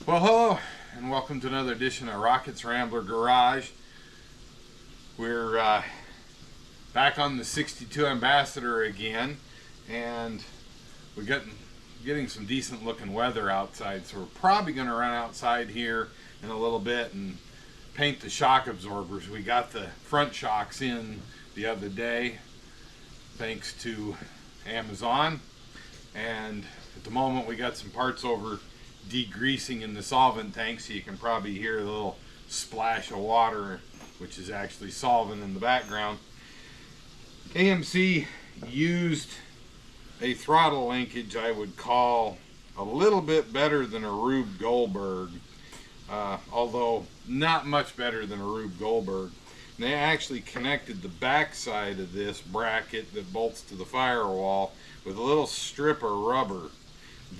Well, hello, and welcome to another edition of Rocket's Rambler Garage. We're back on the 62 Ambassador again, and we're getting some decent looking weather outside, so we're probably going to run outside here in a little bit and paint the shock absorbers. We got the front shocks in the other day, thanks to Amazon, and at the moment we got some parts over degreasing in the solvent tank, so you can probably hear a little splash of water, which is actually solvent in the background. AMC used a throttle linkage I would call a little bit better than a Rube Goldberg, although not much better than a Rube Goldberg. And they actually connected the back side of this bracket that bolts to the firewall with a little strip of rubber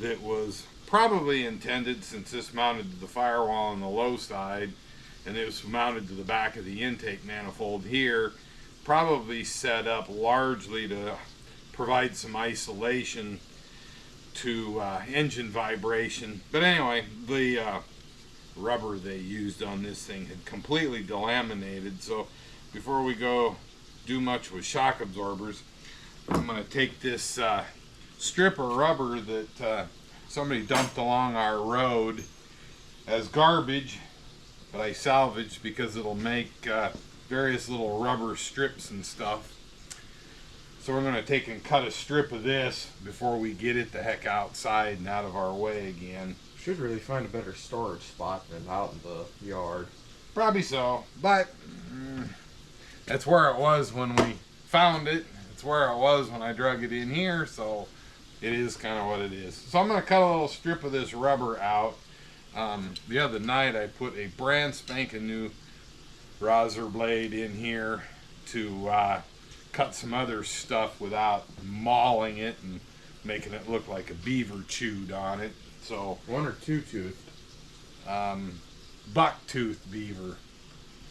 that was probably intended, since this mounted to the firewall on the low side and it was mounted to the back of the intake manifold here, probably set up largely to provide some isolation to engine vibration. But anyway, the rubber they used on this thing had completely delaminated, so before we go do much with shock absorbers, I'm going to take this strip of rubber that somebody dumped along our road as garbage, but I salvaged because it'll make various little rubber strips and stuff. So we're going to take and cut a strip of this before we get it the heck outside and out of our way again. Should really find a better storage spot than out in the yard. Probably so, but that's where it was when we found it. It's where it was when I drug it in here, so it is kind of what it is. So I'm going to cut a little strip of this rubber out. The other night I put a brand spanking new razor blade in here to cut some other stuff without mauling it and making it look like a beaver chewed on it. So One or two toothed. Buck-toothed beaver.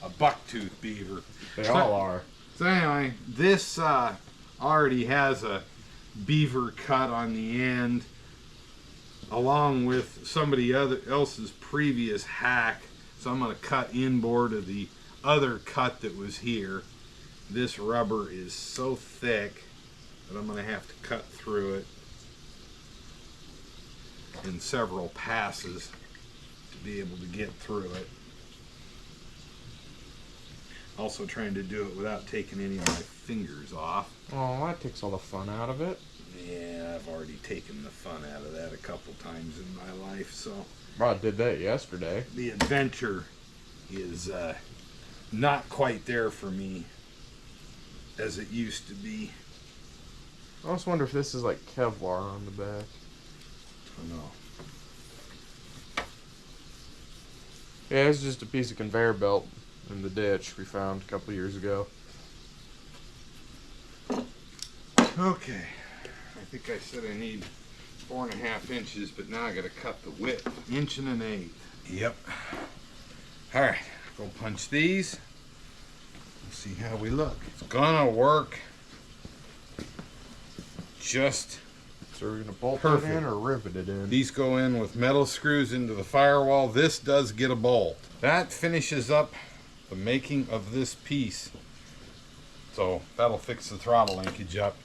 A buck-toothed beaver. They all are. So anyway, this already has a beaver cut on the end, along with somebody else's previous hack. So I'm going to cut inboard of the other cut that was here. This rubber is so thick that I'm going to have to cut through it in several passes to be able to get through it. Also trying to do it without taking any of my fingers off. Oh, that takes all the fun out of it. Yeah, I've already taken the fun out of that a couple times in my life, so I did that yesterday. the adventure is not quite there for me as it used to be. I almost wonder if this is like Kevlar on the back. I don't know. Yeah, it's just a piece of conveyor belt in the ditch we found a couple years ago. Okay, I think I said I need 4.5 inches, but now I got to cut the width. 1 1/8 inches. Yep. All right, go punch these. Let's see how we look. It's gonna work. Just So we're gonna bolt perfect. it in or rivet it in. these go in with metal screws into the firewall. This does get a bolt. That finishes up the making of this piece. So that'll fix the throttle linkage up.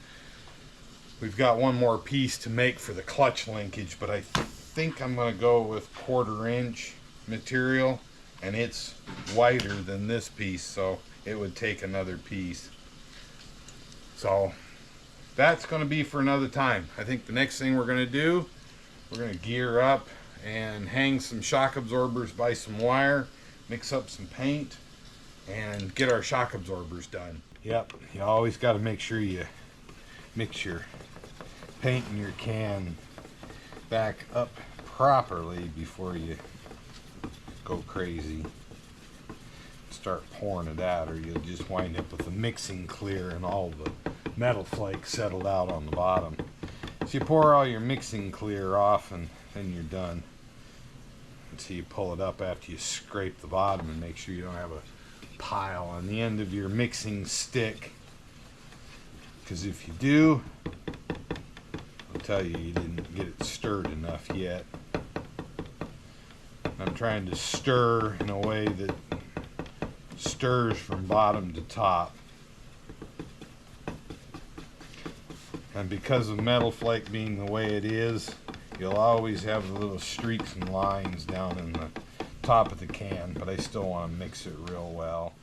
We've got one more piece to make for the clutch linkage, but I think I'm going to go with 1/4 inch material, and it's wider than this piece, so it would take another piece. So that's going to be for another time. I think the next thing we're going to do, we're going to gear up and hang some shock absorbers by some wire, mix up some paint, and get our shock absorbers done. Yep, you always got to make sure you mix your paint in your can back up properly before you go crazy. Start pouring it out, or you'll just wind up with the mixing clear and all the metal flakes settled out on the bottom. So you pour all your mixing clear off, and then you're done. And so you pull it up after you scrape the bottom and make sure you don't have a pile on the end of your mixing stick, because if you do, I'll tell you, you didn't get it stirred enough yet. I'm trying to stir in a way that stirs from bottom to top. And because of metal flake being the way it is, you'll always have the little streaks and lines down in the top of the can, but I still want to mix it real well.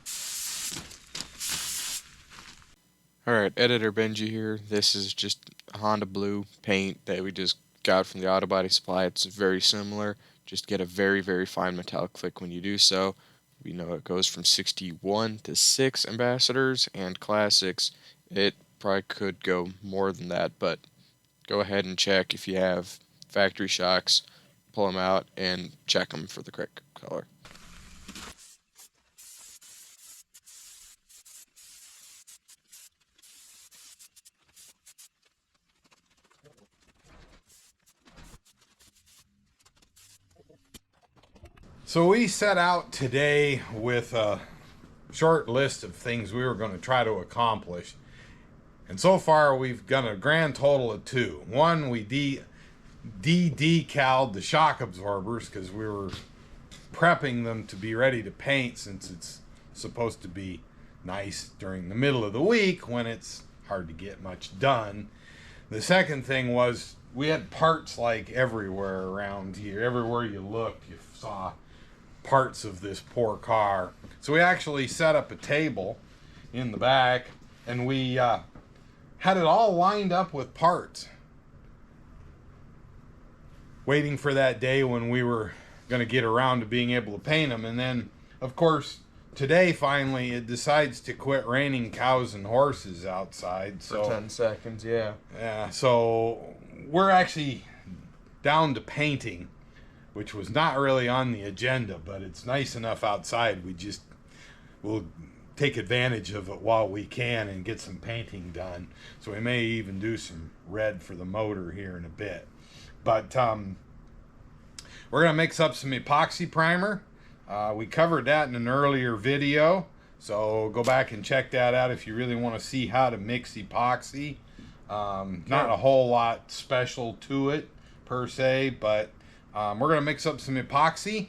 Alright, Editor Benji here. This is just Honda Blue paint that we just got from the auto body supply. It's very similar. Just get a very, very fine metallic flick when you do so. We know it goes from 61 to 6 ambassadors and classics. It probably could go more than that, but go ahead and check if you have factory shocks, pull them out, and check them for the correct color. So we set out today with a short list of things we were going to try to accomplish. And so far we've got a grand total of 2. One, we decaled the shock absorbers because we were prepping them to be ready to paint, since it's supposed to be nice during the middle of the week when it's hard to get much done. The second thing was we had parts like everywhere around here. Everywhere you looked, you saw parts of this poor car. So we actually set up a table in the back, and we had it all lined up with parts, waiting for that day when we were going to get around to being able to paint them. And then, of course, today finally it decides to quit raining cows and horses outside. So For 10 seconds, yeah. Yeah, so we're actually down to painting, which was not really on the agenda, but it's nice enough outside. We'll take advantage of it while we can and get some painting done. So we may even do some red for the motor here in a bit. But we're going to mix up some epoxy primer. We covered that in an earlier video, so go back and check that out if you really want to see how to mix epoxy. Not a whole lot special to it per se, but we're going to mix up some epoxy,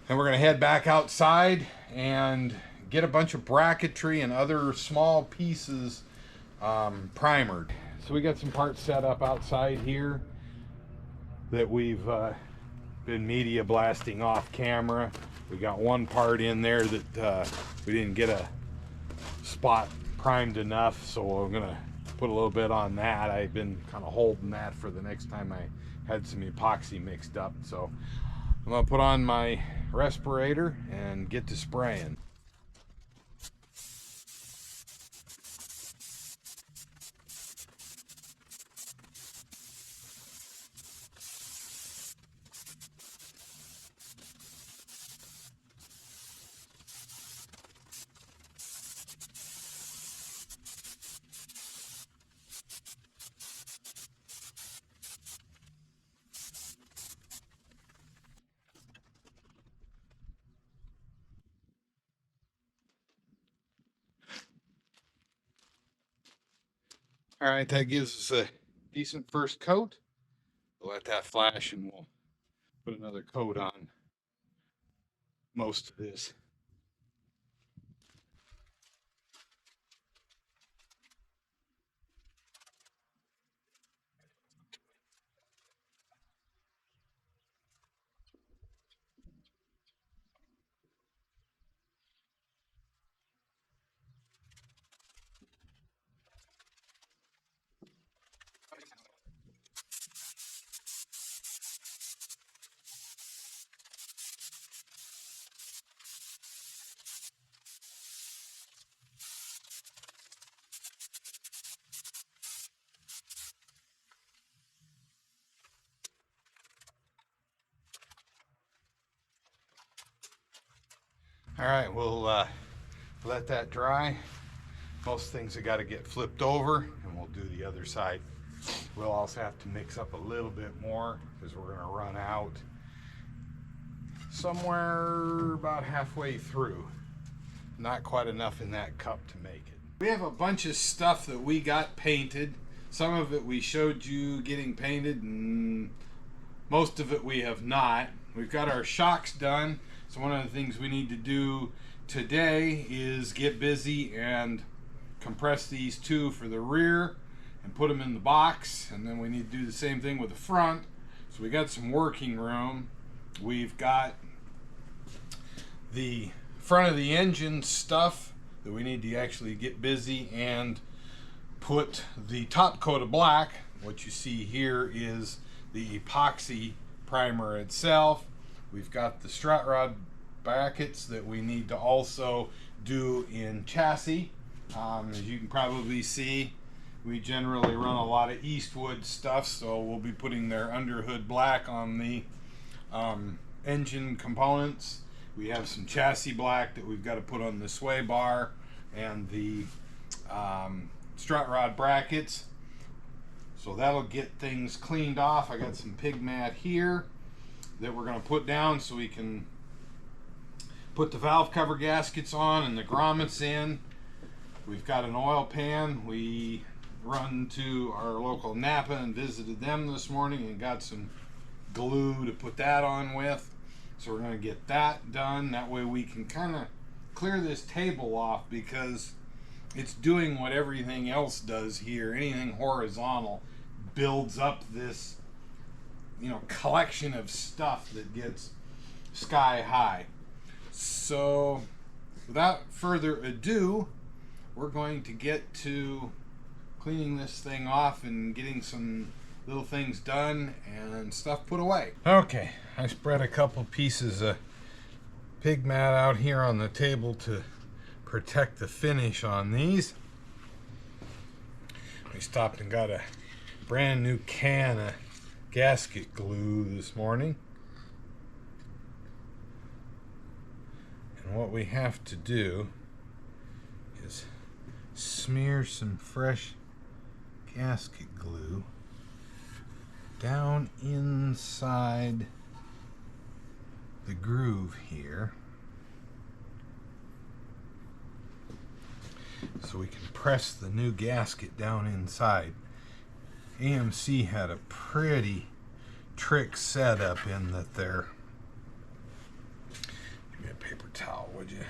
and we're going to head back outside and get a bunch of bracketry and other small pieces primered. So we got some parts set up outside here that we've been media blasting off camera. We got one part in there that we didn't get a spot primed enough, so we're gonna put a little bit on that. I've been kind of holding that for the next time I had some epoxy mixed up. So I'm gonna put on my respirator and get to spraying. All right, that gives us a decent first coat. We'll let that flash and we'll put another coat on most of this. All right, we'll let that dry. Most things have got to get flipped over, and we'll do the other side. We'll also have to mix up a little bit more because we're going to run out somewhere about halfway through. Not quite enough in that cup to make it. We have a bunch of stuff that we got painted. Some of it we showed you getting painted, and most of it we have not. we've got our shocks done. So one of the things we need to do today is get busy and compress these two for the rear and put them in the box, and then we need to do the same thing with the front. So we got some working room. We've got the front of the engine stuff that we need to actually get busy and put the top coat of black. What you see here is the epoxy primer itself. We've got the strut rod brackets that we need to also do in chassis. As you can probably see, we generally run a lot of Eastwood stuff, so we'll be putting their underhood black on the engine components. We have some chassis black that we've got to put on the sway bar and the strut rod brackets. So that'll get things cleaned off. I got some pig mat here that we're going to put down so we can put the valve cover gaskets on and the grommets in. We've got an oil pan. We run to our local Napa and visited them this morning and got some glue to put that on with. So we're going to get that done. That way we can kind of clear this table off, because it's doing what everything else does here. Anything horizontal builds up this, collection of stuff that gets sky high. So without further ado, we're going to get to cleaning this thing off and getting some little things done and stuff put away. Okay, I spread a couple pieces of pig mat out here on the table to protect the finish on these. We stopped and got a brand new can of gasket glue this morning. And what we have to do is smear some fresh gasket glue down inside the groove here, so we can press the new gasket down inside. AMC had a pretty trick setup in that they're... Give me a paper towel, would you?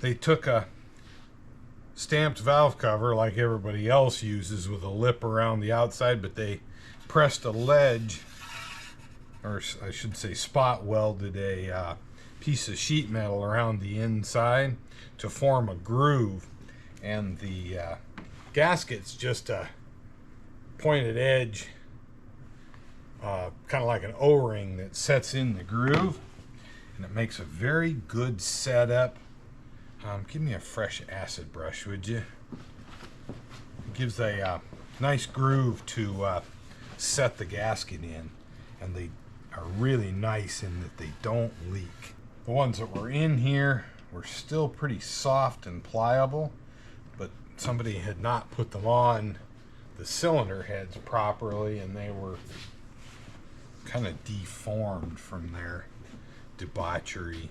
They took a stamped valve cover like everybody else uses with a lip around the outside, but they pressed a ledge, or I should say spot welded a piece of sheet metal around the inside to form a groove, and the gasket's just a pointed edge, kind of like an O-ring that sets in the groove, and it makes a very good setup. Give me a fresh acid brush, would you? It gives a nice groove to set the gasket in, and they are really nice in that they don't leak. The ones that were in here were still pretty soft and pliable, but somebody had not put them on the cylinder heads properly, and they were kind of deformed from their debauchery.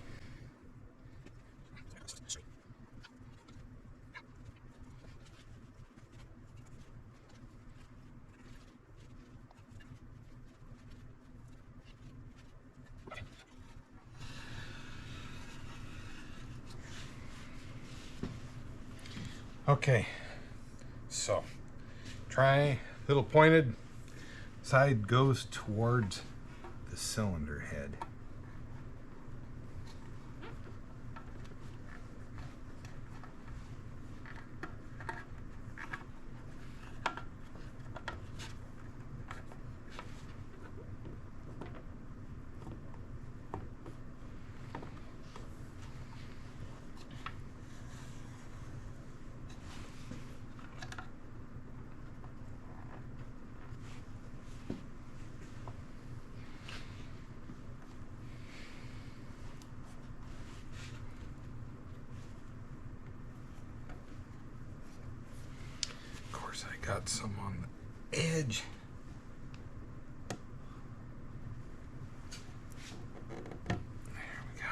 Okay, so try little pointed side goes towards the cylinder head. I got some on the edge. There we go.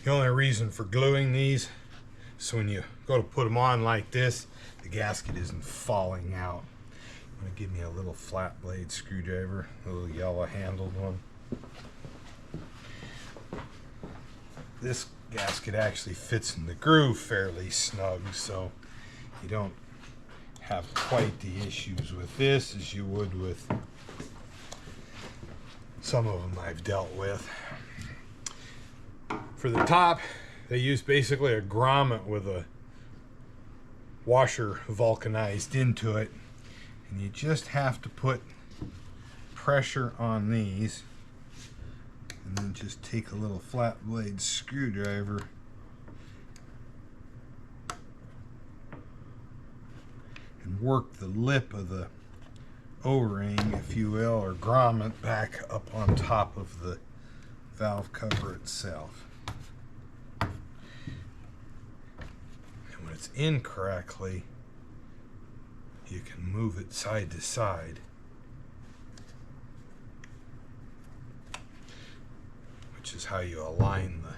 The only reason for gluing these is so when you go to put them on like this, the gasket isn't falling out. I'm going to give me a little flat blade screwdriver, a little yellow handled one. This gasket actually fits in the groove fairly snug, so you don't have quite the issues with this as you would with some of them I've dealt with. For the top, they use basically a grommet with a washer vulcanized into it, and you just have to put pressure on these, and then just take a little flat blade screwdriver and work the lip of the O-ring, if you will, or grommet back up on top of the valve cover itself. And when it's in correctly, you can move it side to side, which is how you align the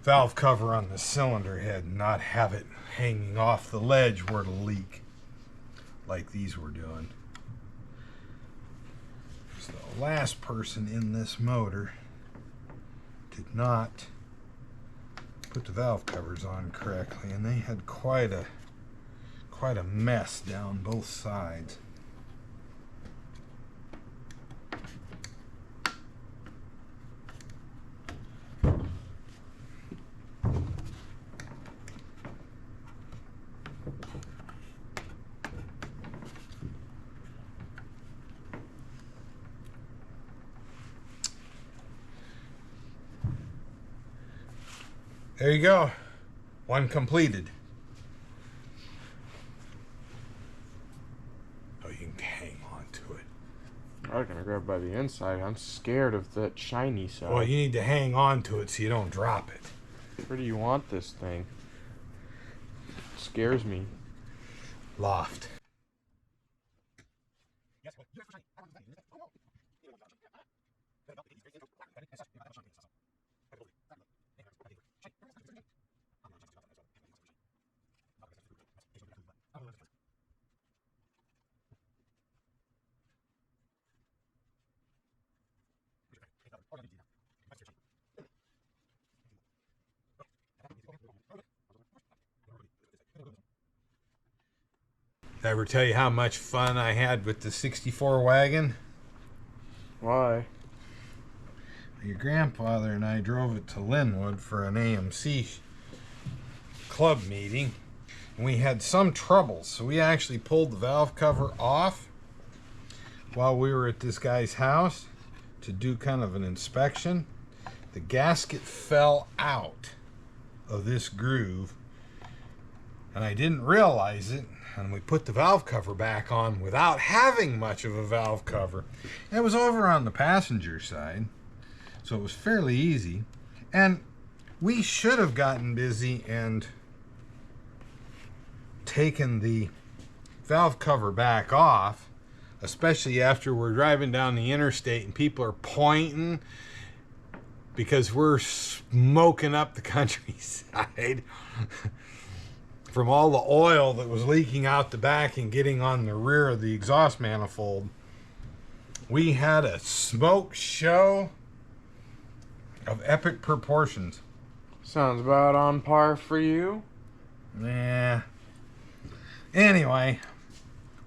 valve cover on the cylinder head and not have it hanging off the ledge where it'll leak like these were doing. So the last person in this motor did not put the valve covers on correctly, and they had quite a mess down both sides. There you go. One completed. Oh, you can hang on to it. I'm not gonna grab by the inside. I'm scared of that shiny side. Well, you need to hang on to it so you don't drop it. Where do you want this thing? It scares me. Loft. Did I ever tell you how much fun I had with the 64 wagon? Why? Your grandfather and I drove it to Linwood for an AMC club meeting, and we had some trouble, so we actually pulled the valve cover off while we were at this guy's house to do kind of an inspection. The gasket fell out of this groove, and I didn't realize it, and we put the valve cover back on without having much of a valve cover. And it was over on the passenger side, so it was fairly easy. And we should have gotten busy and taken the valve cover back off, especially after we're driving down the interstate and people are pointing because we're smoking up the countryside from all the oil that was leaking out the back and getting on the rear of the exhaust manifold. We had a smoke show of epic proportions. Sounds about on par for you. Nah. Anyway,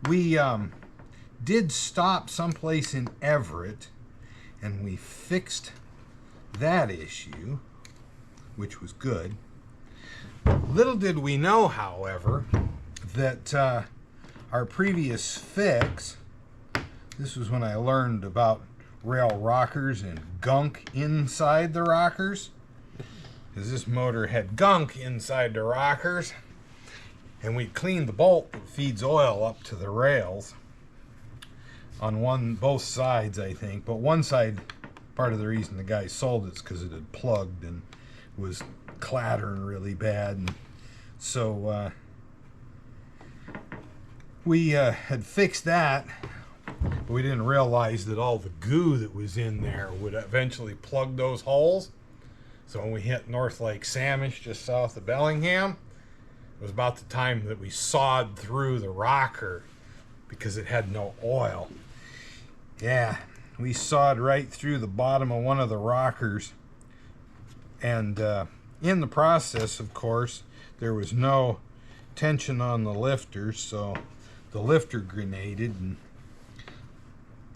we did stop someplace in Everett, and we fixed that issue, which was good. Little did we know, however, that our previous fix, this was when I learned about rail rockers and gunk inside the rockers, because this motor had gunk inside the rockers, and we cleaned the bolt that feeds oil up to the rails on both sides, I think, but one side, part of the reason the guy sold it is because it had plugged and was clattering really bad, and so we had fixed that, but we didn't realize that all the goo that was in there would eventually plug those holes. So when we hit North Lake Samish, just south of Bellingham, it was about the time that we sawed through the rocker because it had no oil. Yeah, we sawed right through the bottom of one of the rockers. And in the process, of course, there was no tension on the lifter, so the lifter grenaded and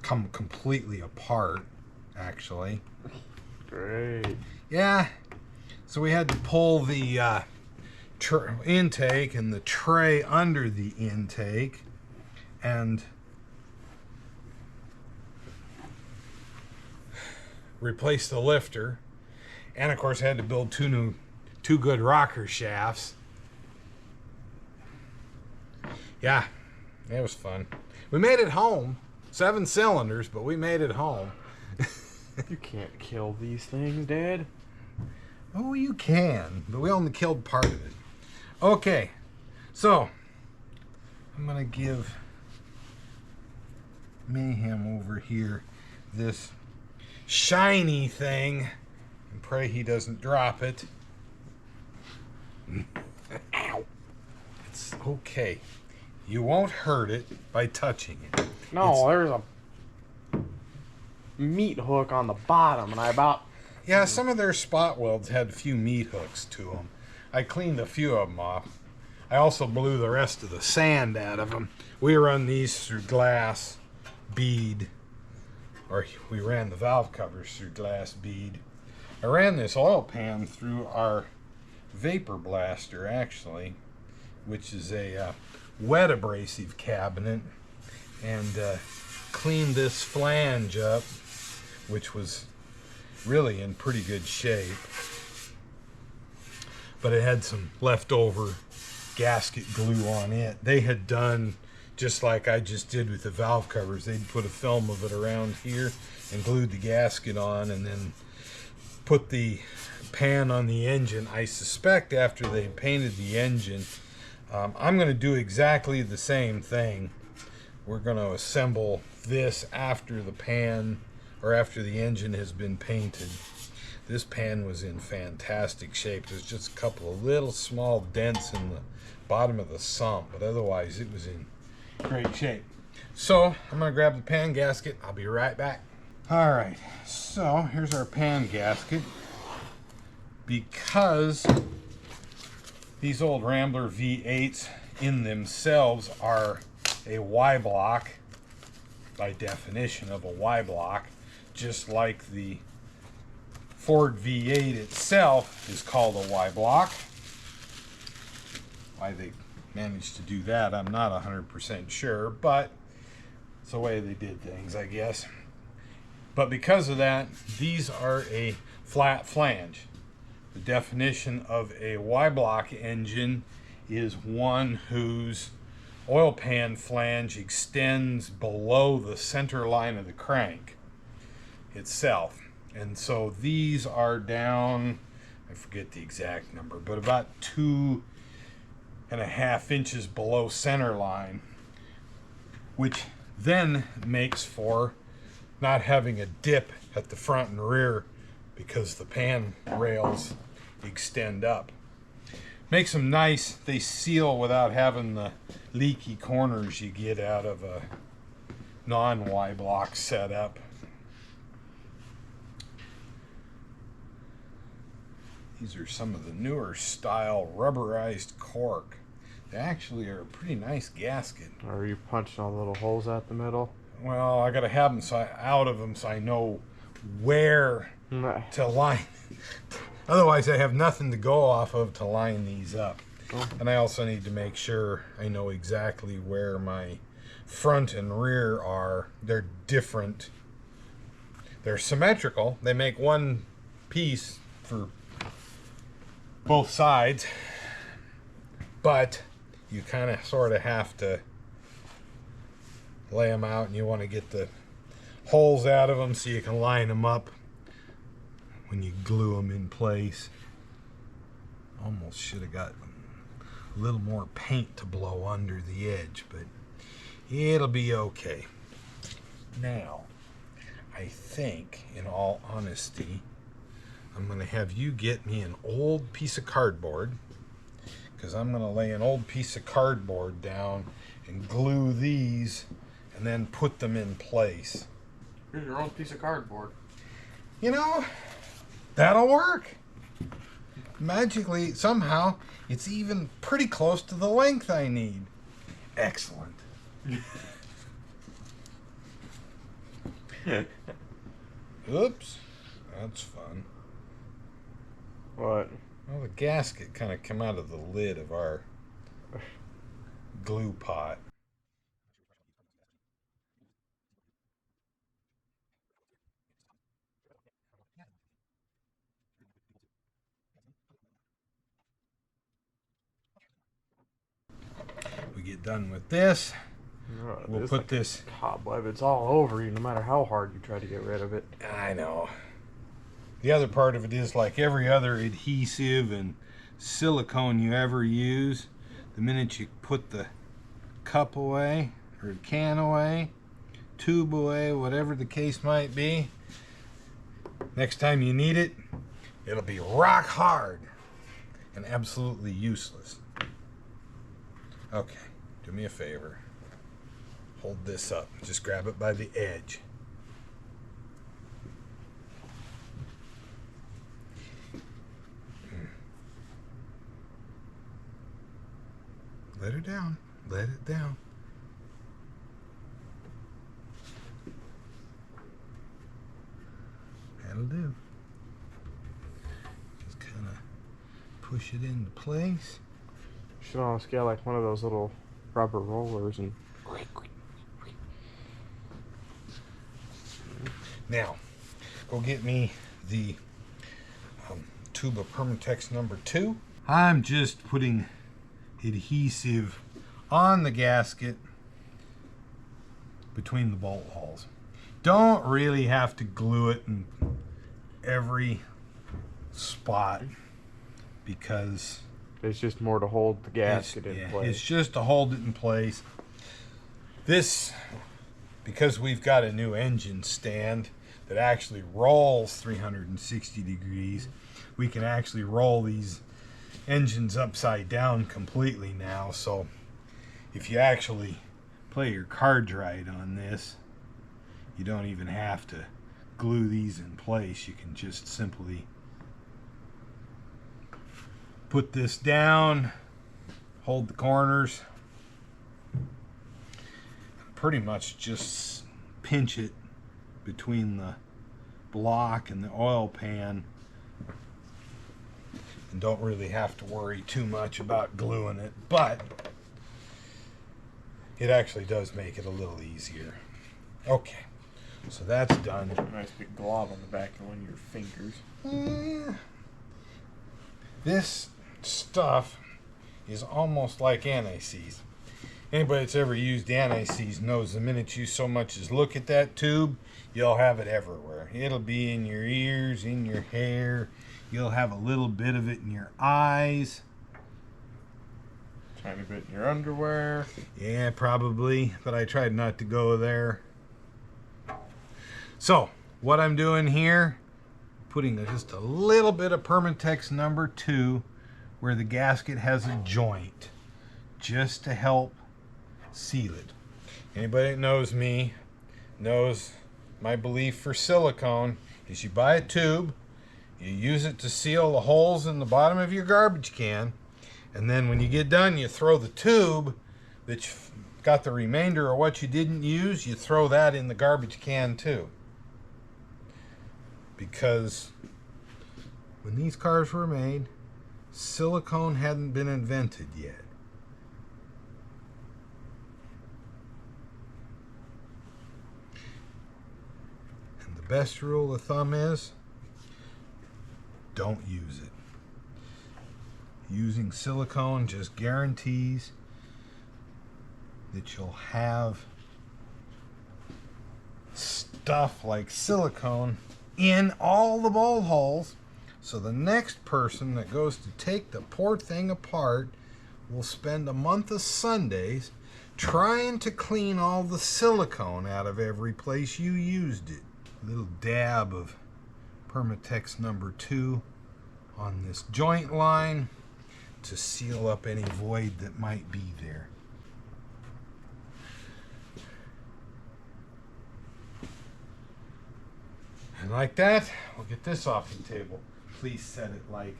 come completely apart, actually. Great. Yeah, so we had to pull the intake and the tray under the intake and replace the lifter, and of course had to build two good rocker shafts. Yeah, it was fun. We made it home. 7 cylinders, but we made it home. You can't kill these things, Dad. Oh, you can, but we only killed part of it. Okay, so I'm gonna give Mayhem over here this shiny thing and pray he doesn't drop it. Ow! It's okay. You won't hurt it by touching it. No, there's a meat hook on the bottom, and I about... Yeah, some of their spot welds had a few meat hooks to them. I cleaned a few of them off. I also blew the rest of the sand out of them. We run these through glass bead, or we ran the valve covers through glass bead. I ran this oil pan through our vapor blaster, actually, which is a wet abrasive cabinet, and cleaned this flange up, which was really in pretty good shape, but it had some leftover gasket glue on it. They had done just like I just did with the valve covers. They'd put a film of it around here and glued the gasket on, and then put the pan on the engine. I suspect after they painted the engine, I'm going to do exactly the same thing. We're going to assemble this after the pan, or after the engine has been painted. This pan was in fantastic shape. There's just a couple of little small dents in the bottom of the sump, but otherwise it was in great shape. So I'm going to grab the pan gasket. I'll be right back. All right, so here's our pan gasket. Because these old Rambler V8s in themselves are a Y block, by definition of a Y block, just like the Ford V8 itself is called a Y block. Why they managed to do that, I'm not 100% sure, but it's the way they did things, I guess. But because of that, these are a flat flange. The definition of a Y block engine is one whose oil pan flange extends below the center line of the crank itself. And so these are down, I forget the exact number, but about 2.5 inches below center line, which then makes for not having a dip at the front and rear because the pan rails extend up. Makes them nice. They seal without having the leaky corners you get out of a non-Y block setup. These are some of the newer style rubberized cork. They actually are a pretty nice gasket. Are you punching all the little holes out the middle? Well, I gotta have them out of them so I know where to line. Otherwise, I have nothing to go off of to line these up. Oh. And I also need to make sure I know exactly where my front and rear are. They're different. They're symmetrical. They make one piece for both sides, but you kind of sort of have to lay them out, and you want to get the holes out of them so you can line them up when you glue them in place. Almost should have got a little more paint to blow under the edge, but it'll be okay. Now, I think, in all honesty, I'm going to have you get me an old piece of cardboard, because I'm going to lay an old piece of cardboard down and glue these and then put them in place. Here's your old piece of cardboard. You know, that'll work. Magically, somehow, it's even pretty close to the length I need. Excellent. Oops. That's fun. What? Well, the gasket kind of came out of the lid of our glue pot. We get done with this. We'll put this cobweb. It's all over you, no matter how hard you try to get rid of it. I know. The other part of it is, like every other adhesive and silicone you ever use, the minute you put the cup away or the can away, tube away, whatever the case might be, next time you need it, it'll be rock hard and absolutely useless. Okay, do me a favor. Hold this up. Just grab it by the edge. Let her down. Let it down. That'll do. Just kind of push it into place. Should almost get like one of those little rubber rollers and. Now, go get me the tube of Permatex number 2. I'm just putting adhesive on the gasket between the bolt holes. Don't really have to glue it in every spot, because It's just more to hold the gasket in place. It's just to hold it in place. This, because we've got a new engine stand that actually rolls 360 degrees, we can actually roll these engines upside down completely now. So if you actually play your cards right on this, you don't even have to glue these in place. You can just simply put this down, hold the corners, pretty much just pinch it between the block and the oil pan, and don't really have to worry too much about gluing it, but it actually does make it a little easier. Okay, so that's done. A nice big glob on the back of one of your fingers. This stuff is almost like anti-seize. Anybody that's ever used anti-seize knows the minute you so much as look at that tube, you'll have it everywhere. It'll be in your ears, in your hair. You'll have a little bit of it in your eyes. Tiny bit in your underwear. Yeah, probably, but I tried not to go there. So, what I'm doing here, putting just a little bit of Permatex number 2 where the gasket has a joint, just to help seal it. Anybody that knows me knows my belief for silicone is you buy a tube, you use it to seal the holes in the bottom of your garbage can, and then when you get done, you throw the tube that's got the remainder of what you didn't use, you throw that in the garbage can too. Because when these cars were made, silicone hadn't been invented yet. And the best rule of thumb is, don't use it. Using silicone just guarantees that you'll have stuff like silicone in all the bolt holes, so the next person that goes to take the poor thing apart will spend a month of Sundays trying to clean all the silicone out of every place you used it. A little dab of Permatex number 2 on this joint line to seal up any void that might be there. And like that, we'll get this off the table. Please set it like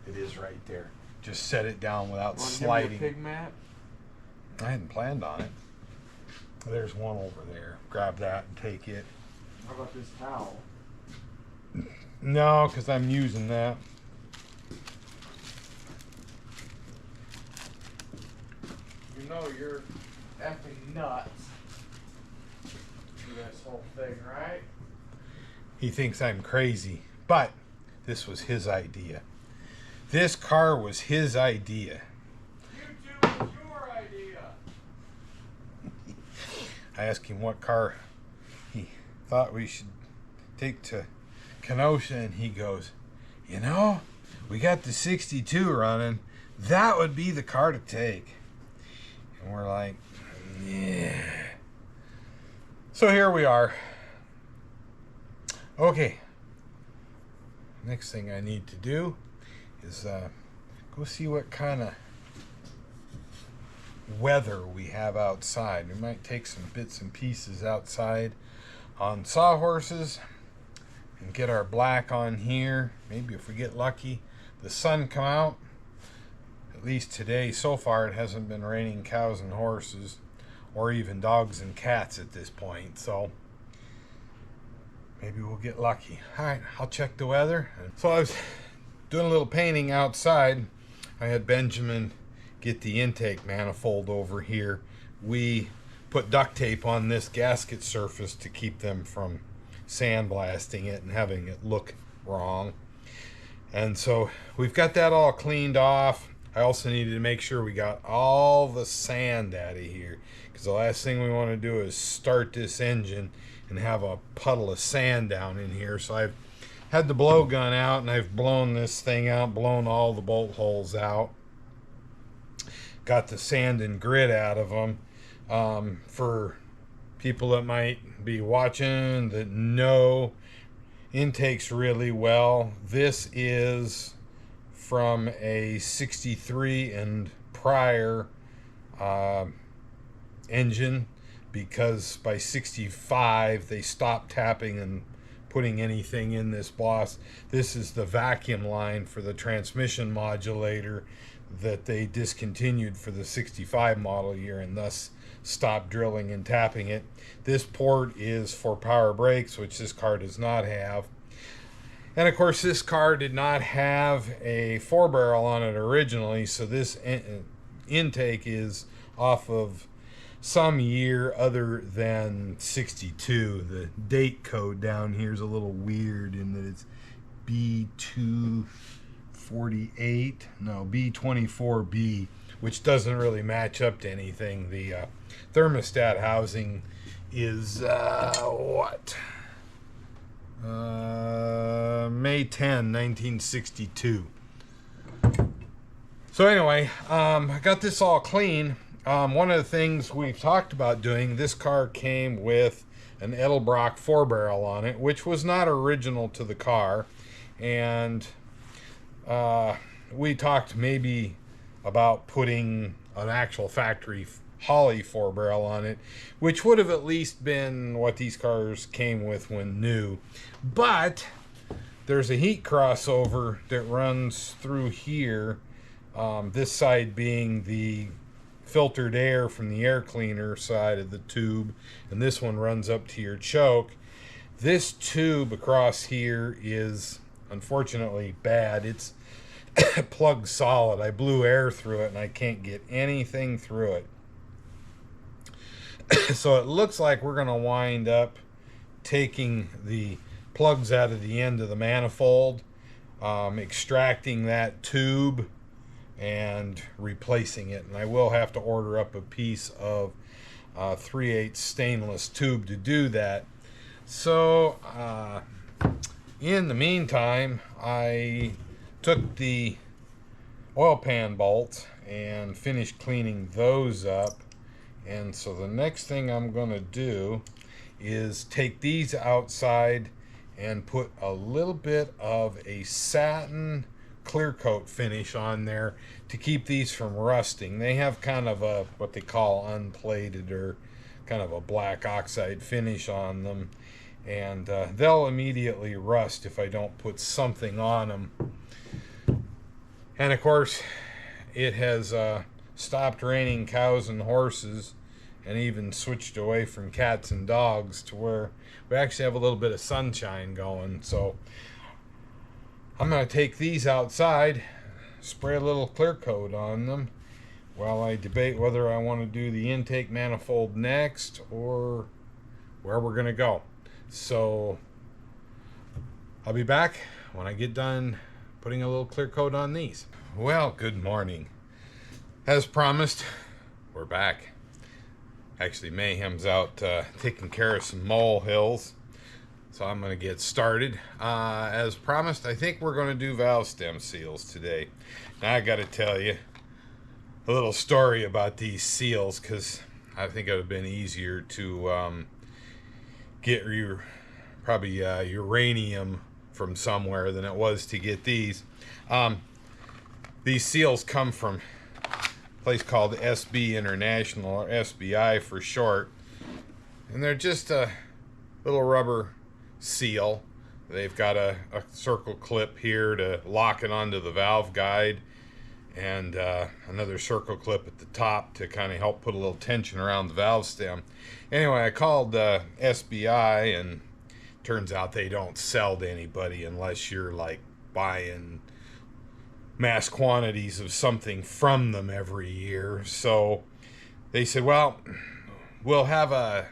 it is right there. Just set it down without sliding. Pig mat? I hadn't planned on it. There's one over there. Grab that and take it. How about this towel? No, because I'm using that. You know you're effing nuts for this whole thing, right? He thinks I'm crazy, but this was his idea. This car was his idea. YouTube was your idea. I asked him what car he thought we should take to Kenosha, and he goes, you know, we got the 62 running. That would be the car to take. And we're like, yeah. So here we are. Okay. Next thing I need to do is go see what kind of weather we have outside. We might take some bits and pieces outside on sawhorses and get our black on here. Maybe if we get lucky, the sun come out. At least today, so far, it hasn't been raining cows and horses or even dogs and cats at this point. So maybe we'll get lucky. All right, I'll check the weather. So I was doing a little painting outside. I had Benjamin get the intake manifold over here. We put duct tape on this gasket surface to keep them from sandblasting it and having it look wrong. And so we've got that all cleaned off. I also needed to make sure we got all the sand out of here, because the last thing we want to do is start this engine and have a puddle of sand down in here. So I've had the blowgun out and I've blown this thing out, blown all the bolt holes out, got the sand and grit out of them. For people that might be watching that know intakes really well, this is from a 63 and prior engine, because by 65 they stopped tapping and putting anything in this boss. This is the vacuum line for the transmission modulator that they discontinued for the 65 model year and thus stopped drilling and tapping it. This port is for power brakes, which this car does not have. And of course this car did not have a 4-barrel on it originally, so this intake is off of some year other than 62. The date code down here is a little weird in that it's B248, no, B24B, which doesn't really match up to anything. The thermostat housing is May 10, 1962. So anyway, I got this all clean. One of the things we've talked about doing, this car came with an Edelbrock 4-barrel on it, which was not original to the car. And we talked maybe about putting an actual factory Holley 4-barrel on it, which would have at least been what these cars came with when new. But there's a heat crossover that runs through here, this side being the filtered air from the air cleaner side of the tube, and this one runs up to your choke. This tube across here is unfortunately bad. It's plugged solid. I blew air through it and I can't get anything through it. So it looks like we're going to wind up taking the plugs out of the end of the manifold, extracting that tube and replacing it. And I will have to order up a piece of 3/8 stainless tube to do that. So in the meantime, I took the oil pan bolts and finished cleaning those up. And so the next thing I'm going to do is take these outside and put a little bit of a satin clear coat finish on there to keep these from rusting. They have kind of a what they call unplated, or kind of a black oxide finish on them, and they'll immediately rust if I don't put something on them. And of course, it has stopped raining cows and horses, and even switched away from cats and dogs to where we actually have a little bit of sunshine going. So I'm going to take these outside, spray a little clear coat on them, while I debate whether I want to do the intake manifold next or where we're going to go. So I'll be back when I get done putting a little clear coat on these. Well, good morning. As promised, we're back. Actually, Mayhem's out taking care of some molehills, so I'm going to get started. As promised, I think we're going to do valve stem seals today. Now, I got to tell you a little story about these seals, because I think it would have been easier to get your uranium from somewhere than it was to get these. These seals come from a place called SB International, or SBI for short, and they're just a little rubber seal. They've got a circle clip here to lock it onto the valve guide, and another circle clip at the top to kind of help put a little tension around the valve stem. Anyway, I called SBI, and turns out they don't sell to anybody unless you're like buying mass quantities of something from them every year. So they said, well, we'll have a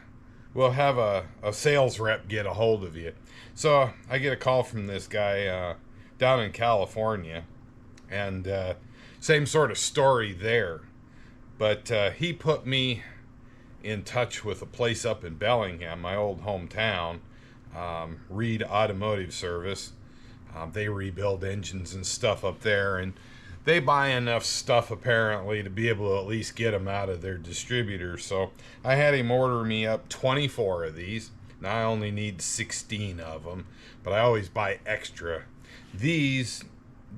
sales rep get a hold of you. So I get a call from this guy down in California, and same sort of story there, but he put me in touch with a place up in Bellingham, my old hometown, Reed Automotive Service. They rebuild engines and stuff up there, and they buy enough stuff apparently to be able to at least get them out of their distributor. So I had him order me up 24 of these. Now I only need 16 of them, but I always buy extra. These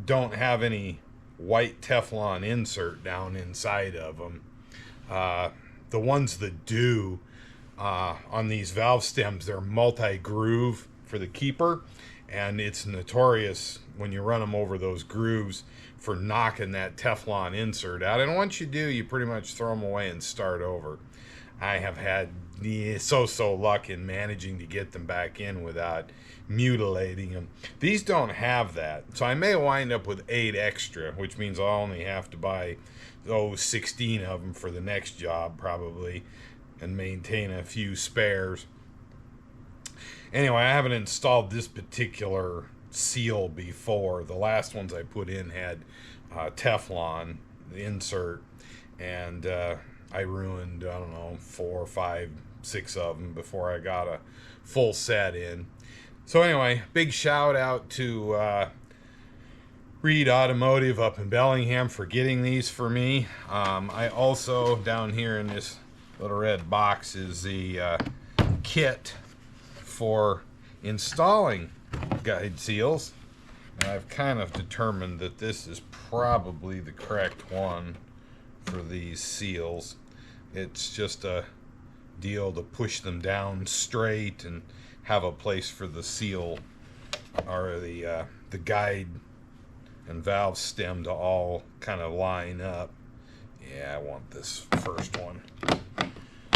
don't have any white Teflon insert down inside of them. The ones that do on these valve stems, they're multi-groove for the keeper, and it's notorious when you run them over those grooves for knocking that Teflon insert out. And once you do, you pretty much throw them away and start over. I have had so luck in managing to get them back in without mutilating them. These don't have that, so I may wind up with 8 extra, which means I'll only have to buy 16 of them for the next job probably, and maintain a few spares. Anyway, I haven't installed this particular seal before. The last ones I put in had Teflon insert, and I ruined, I don't know, 4, 5, 6 of them before I got a full set in. So anyway, big shout out to Reed Automotive up in Bellingham for getting these for me. I also, down here in this little red box, is the kit for installing guide seals. And I've kind of determined that this is probably the correct one for these seals. It's just a deal to push them down straight and have a place for the seal, or the guide and valve stem to all kind of line up. Yeah, I want this first one.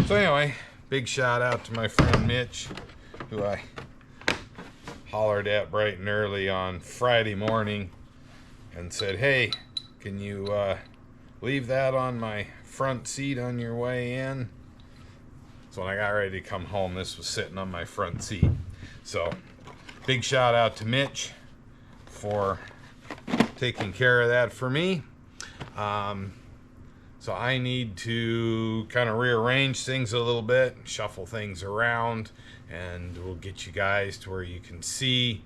So anyway, big shout out to my friend Mitch, who I hollered at bright and early on Friday morning and said, hey, can you leave that on my front seat on your way in? So when I got ready to come home, this was sitting on my front seat. So big shout out to Mitch for taking care of that for me. So I need to kind of rearrange things a little bit, shuffle things around, and we'll get you guys to where you can see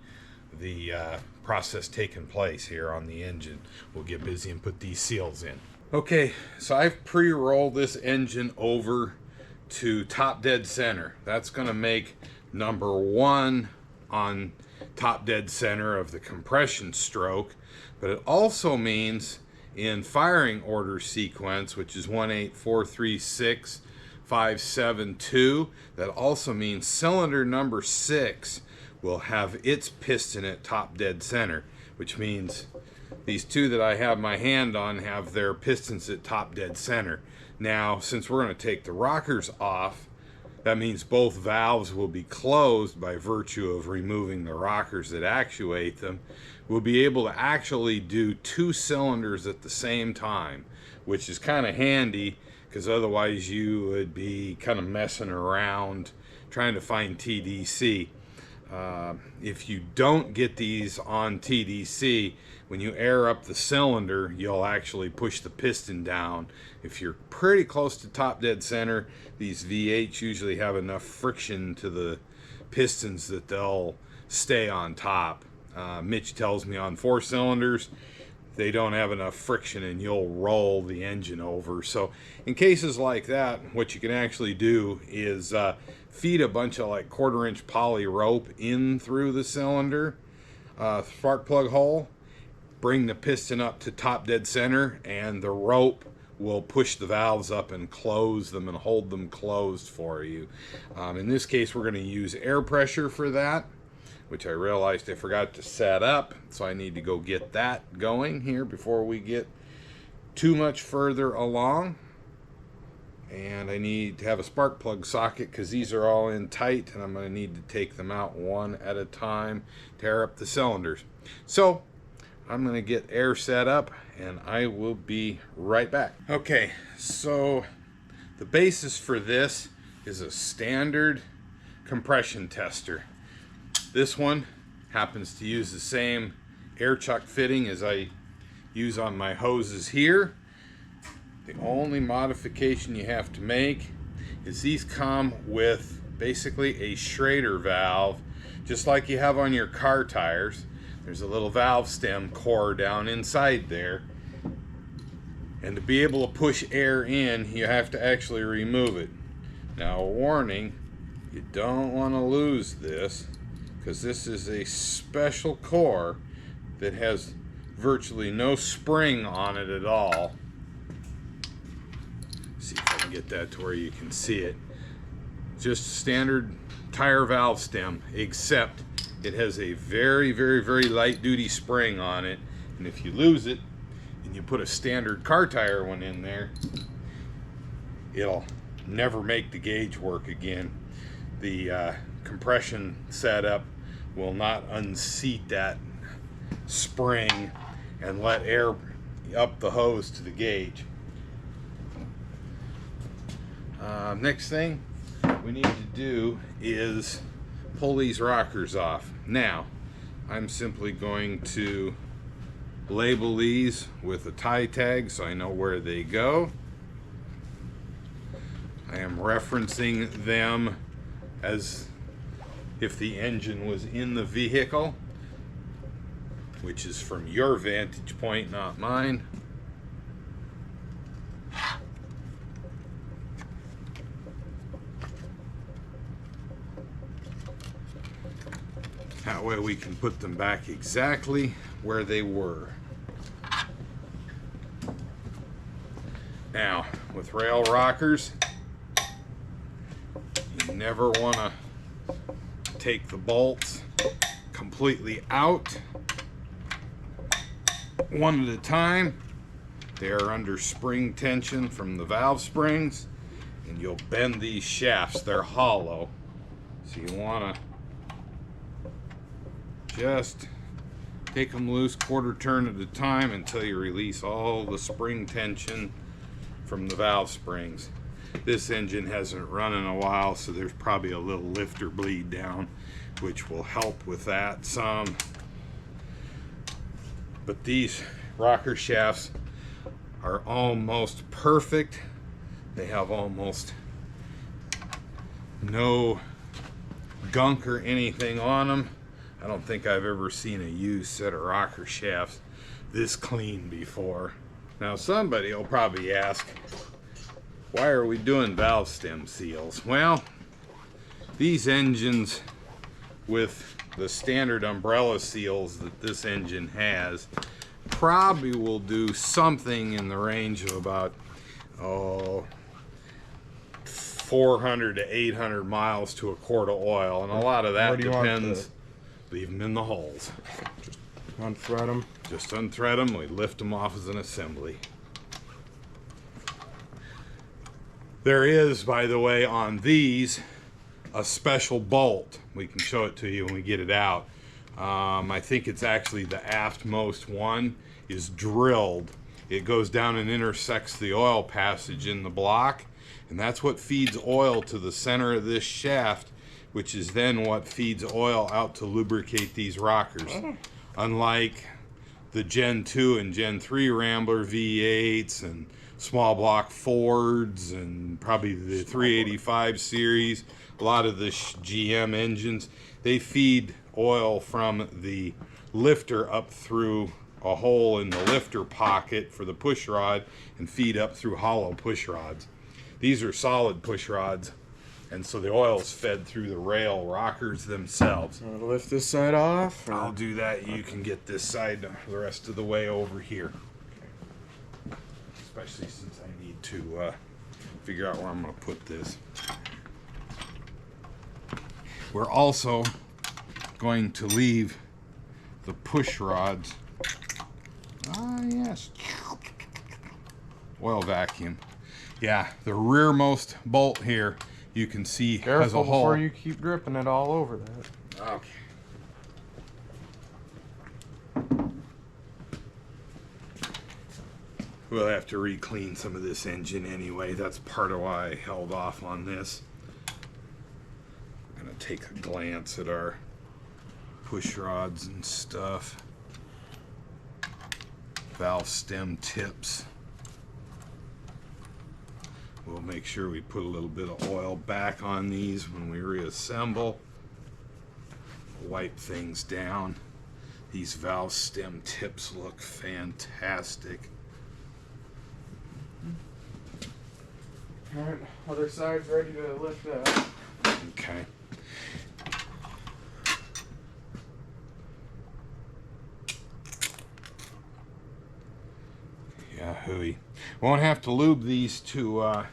the process taking place here on the engine. We'll get busy and put these seals in. Okay, so I've pre-rolled this engine over to top dead center. That's going to make number 1 on top dead center of the compression stroke, but it also means in firing order sequence, which is 1, 8, 4, 3, 6, 5, 7, 2, that also means cylinder number 6 will have its piston at top dead center, which means these two that I have my hand on have their pistons at top dead center. Now, since we're going to take the rockers off, that means both valves will be closed by virtue of removing the rockers that actuate them. We'll be able to actually do 2 cylinders at the same time, which is kind of handy because otherwise you would be kind of messing around trying to find TDC. If you don't get these on TDC, when you air up the cylinder, you'll actually push the piston down. If you're pretty close to top dead center, these V8s usually have enough friction to the pistons that they'll stay on top. Mitch tells me on 4 cylinders, they don't have enough friction and you'll roll the engine over. So in cases like that, what you can actually do is feed a bunch of like 1/4-inch poly rope in through the cylinder spark plug hole, bring the piston up to top dead center, and the rope will push the valves up and close them and hold them closed for you. In this case, we're going to use air pressure for that, which I realized I forgot to set up, so I need to go get that going here before we get too much further along. And I need to have a spark plug socket because these are all in tight, and I'm going to need to take them out one at a time, tear up the cylinders. So I'm going to get air set up and I will be right back. Okay, so the basis for this is a standard compression tester. This one happens to use the same air chuck fitting as I use on my hoses here. The only modification you have to make is these come with basically a Schrader valve, just like you have on your car tires. There's a little valve stem core down inside there. And to be able to push air in, you have to actually remove it. Now, a warning, you don't want to lose this, because this is a special core that has virtually no spring on it at all. See if I can get that to where you can see it. Just standard tire valve stem, except it has a very, very, very light duty spring on it, and if you lose it and you put a standard car tire one in there, it'll never make the gauge work again. The compression setup will not unseat that spring and let air up the hose to the gauge. Next thing we need to do is pull these rockers off. Now, I'm simply going to label these with a tie tag so I know where they go. I am referencing them as if the engine was in the vehicle, which is from your vantage point, not mine. That way we can put them back exactly where they were. Now, with rail rockers, you never want to take the bolts completely out. One at a time. They are under spring tension from the valve springs, and you'll bend these shafts. They're hollow, so you want to just take them loose 1/4 turn at a time until you release all the spring tension from the valve springs. This engine hasn't run in a while, so there's probably a little lifter bleed down, which will help with that some. But these rocker shafts are almost perfect. They have almost no gunk or anything on them. I don't think I've ever seen a used set of rocker shafts this clean before. Now somebody will probably ask, why are we doing valve stem seals? Well, these engines with the standard umbrella seals that this engine has probably will do something in the range of about 400 to 800 miles to a quart of oil, and a lot of that depends. Leave them in the hulls. Just unthread them. Just unthread them. We lift them off as an assembly. There is, by the way, on these a special bolt. We can show it to you when we get it out. I think it's actually the aftmost one is drilled. It goes down and intersects the oil passage in the block, and that's what feeds oil to the center of this shaft, which is then what feeds oil out to lubricate these rockers. Unlike the Gen 2 and Gen 3 Rambler V8s and small block Fords and probably the 385 series, a lot of the GM engines, they feed oil from the lifter up through a hole in the lifter pocket for the push rod and feed up through hollow push rods. These are solid push rods, and so the oil is fed through the rail rockers themselves. I'm gonna lift this side off. I'll do that. You can get this side the rest of the way over here. Especially since I need to figure out where I'm going to put this. We're also going to leave the push rods. Ah, yes. Oil vacuum. Yeah, the rearmost bolt here, you can see has a Careful hole. before you keep dripping it all over that. Okay. We'll have to re-clean some of this engine anyway. That's part of why I held off on this. I'm gonna take a glance at our push rods and stuff. Valve stem tips. We'll make sure we put a little bit of oil back on these when we reassemble. Wipe things down. These valve stem tips look fantastic. Alright, other side's ready to lift that. Okay. Yeah, hooey. Won't have to lube these to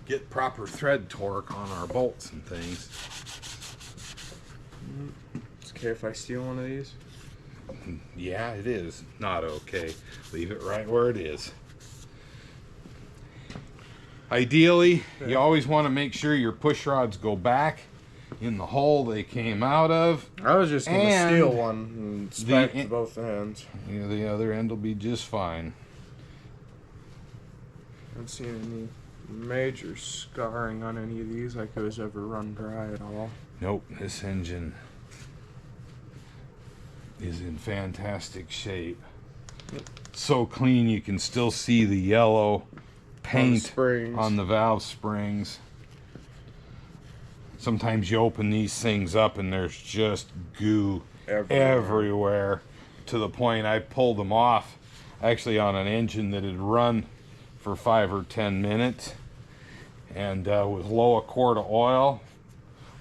get proper thread torque on our bolts and things. It's okay if I steal one of these? Yeah, it is not okay. Leave it right where it is. Ideally, you always want to make sure your push rods go back in the hole they came out of. I was just going to And steal one and inspect both ends. You know, the other end will be just fine. I haven't seen any major scarring on any of these like it was ever run dry at all. Nope, this engine is in fantastic shape. So clean you can still see the yellow paint on the valve springs. Sometimes you open these things up and there's just goo everywhere to the point I pulled them off actually on an engine that had run for 5 or 10 minutes and with low a quart of oil,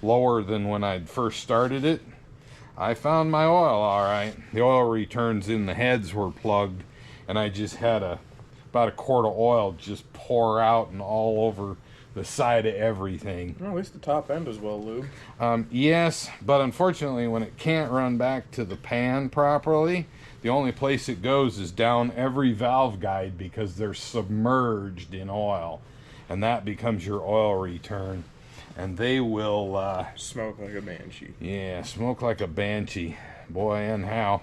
lower than when I'd first started it. I found my oil all right. The oil returns in the heads were plugged, and I just had about a quart of oil just pour out and all over the side of everything. Well, at least the top end is well lubed. Yes, but unfortunately when it can't run back to the pan properly, the only place it goes is down every valve guide because they're submerged in oil, and that becomes your oil return. And they will smoke like a banshee. Yeah, smoke like a banshee. Boy, and how.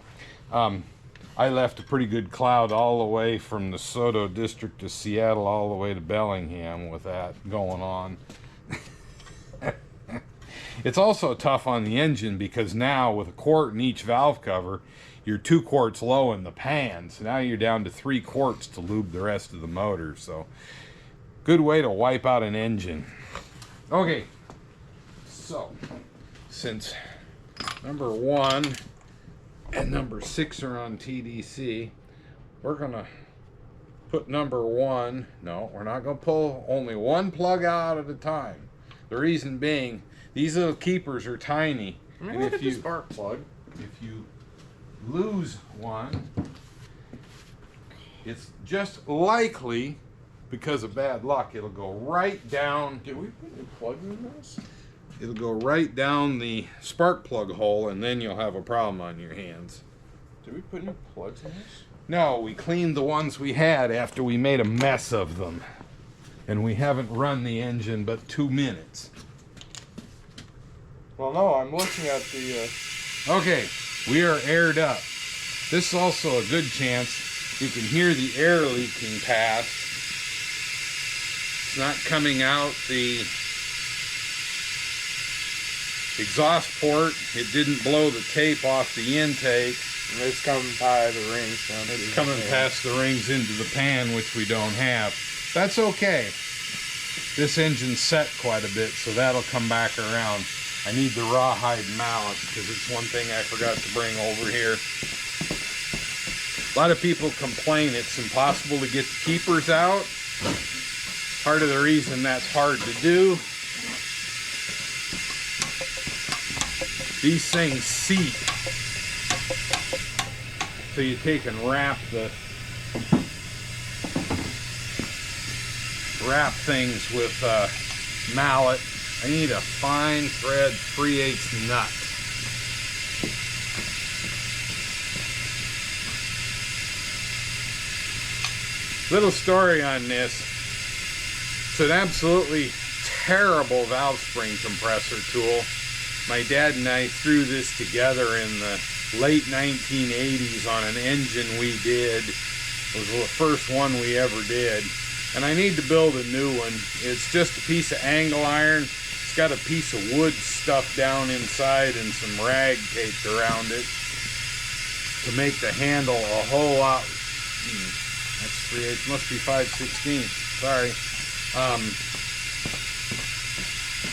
I left a pretty good cloud all the way from the Soto district to Seattle all the way to Bellingham with that going on. It's also tough on the engine because now with a quart in each valve cover, you're 2 quarts low in the pan. So now you're down to 3 quarts to lube the rest of the motor. So good way to wipe out an engine. Okay, so since number 1 and number 6 are on TDC, we're gonna put number 1. No, we're not gonna pull only one plug out at a time. The reason being, These little keepers are tiny. I mean, And look if at you the spark plug. if you lose one, it's just likely, because of bad luck, it'll go right down. Did we put new plugs in this? It'll go right down the spark plug hole, and then you'll have a problem on your hands. Did we put new plugs in this? No, we cleaned the ones we had after we made a mess of them. And we haven't run the engine but 2 minutes. Well, no, I'm looking at the. Okay, we are aired up. This is also a good chance you can hear the air leaking past. It's not coming out the exhaust port. It didn't blow the tape off the intake. It's coming by the rings down. It's coming past the rings into the pan, which we don't have. That's okay. This engine's set quite a bit, so that'll come back around. I need the rawhide mallet because it's one thing I forgot to bring over here. A lot of people complain it's impossible to get the keepers out. Part of the reason that's hard to do, these things seat. So you take and wrap things with mallet. I need a fine thread 3/8 nut. Little story on this. It's an absolutely terrible valve spring compressor tool. My dad and I threw this together in the late 1980s on an engine we did. It was the first one we ever did. And I need to build a new one. It's just a piece of angle iron. It's got a piece of wood stuffed down inside and some rag taped around it to make the handle a whole lot. That's 3/8, must be 5/16. Sorry.